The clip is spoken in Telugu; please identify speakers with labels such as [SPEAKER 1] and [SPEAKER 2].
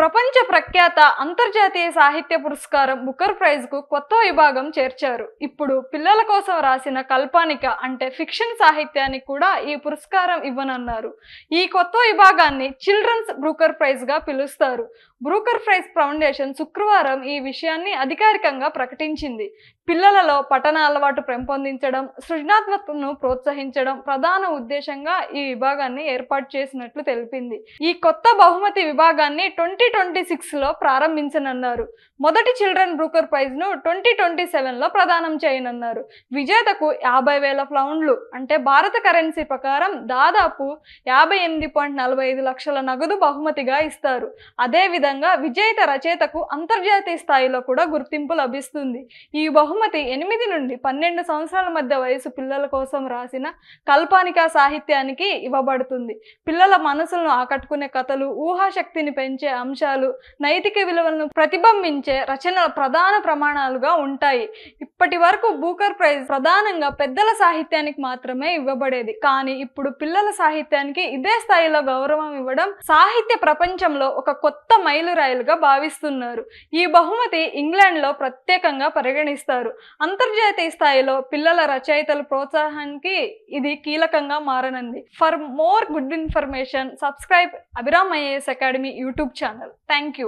[SPEAKER 1] ప్రపంచ ప్రఖ్యాత అంతర్జాతీయ సాహిత్య పురస్కారం బుకర్ ప్రైజ్ కు కొత్త విభాగం చేర్చారు. ఇప్పుడు పిల్లల కోసం రాసిన కల్పానిక అంటే ఫిక్షన్ సాహిత్యానికి కూడా ఈ పురస్కారం ఇవ్వనున్నారు. ఈ కొత్త విభాగాన్ని చిల్డ్రన్స్ బుకర్ ప్రైజ్ గా పిలుస్తారు. బుకర్ ప్రైజ్ ఫౌండేషన్ శుక్రవారం ఈ విషయాన్ని అధికారికంగా ప్రకటించింది. పిల్లలలో పఠన అలవాటు పెంపొందించడం, సృజనాత్మకతను ప్రోత్సహించడం ప్రధాన ఉద్దేశంగా ఈ విభాగాన్ని ఏర్పాటు చేసినట్లు తెలిపింది. ఈ కొత్త బహుమతి విభాగాన్ని 2026లో ప్రారంభించనున్నారు. మొదటి చిల్డ్రన్ బుకర్ ప్రైజ్ ను 2027లో ప్రదానం చేయనున్నారు. విజేతకు 50,000 పౌండ్లు అంటే భారత కరెన్సీ ప్రకారం దాదాపు 58.45 లక్షల నగదు బహుమతిగా ఇస్తారు. అదేవిధంగా విజేత రచయితకు అంతర్జాతీయ స్థాయిలో కూడా గుర్తింపు లభిస్తుంది. ఈ బహుమతి 8 నుండి 12 సంవత్సరాల మధ్య వయసు పిల్లల కోసం రాసిన కల్పానిక సాహిత్యానికి ఇవ్వబడుతుంది. పిల్లల మనసులను ఆకట్టుకునే కథలు, ఊహాశక్తిని పెంచే అంశాలు, నైతిక విలువలను ప్రతిబింబించే రచనల ప్రధాన ప్రమాణాలుగా ఉంటాయి. ఇప్పటి వరకు బుకర్ ప్రైజ్ ప్రధానంగా పెద్దల సాహిత్యానికి మాత్రమే ఇవ్వబడేది. కానీ ఇప్పుడు పిల్లల సాహిత్యానికి ఇదే స్థాయిలో గౌరవం ఇవ్వడం సాహిత్య ప్రపంచంలో ఒక కొత్త మైలురాయిలుగా భావిస్తున్నారు. ఈ బహుమతి ఇంగ్లాండ్లో ప్రత్యేకంగా పరిగణిస్తారు. అంతర్జాతీయ స్థాయిలో పిల్లల రచయితల ప్రోత్సాహానికి ఇది కీలకంగా మారనుంది. For more good information subscribe Abhiram IAS academy YouTube channel. Thank you.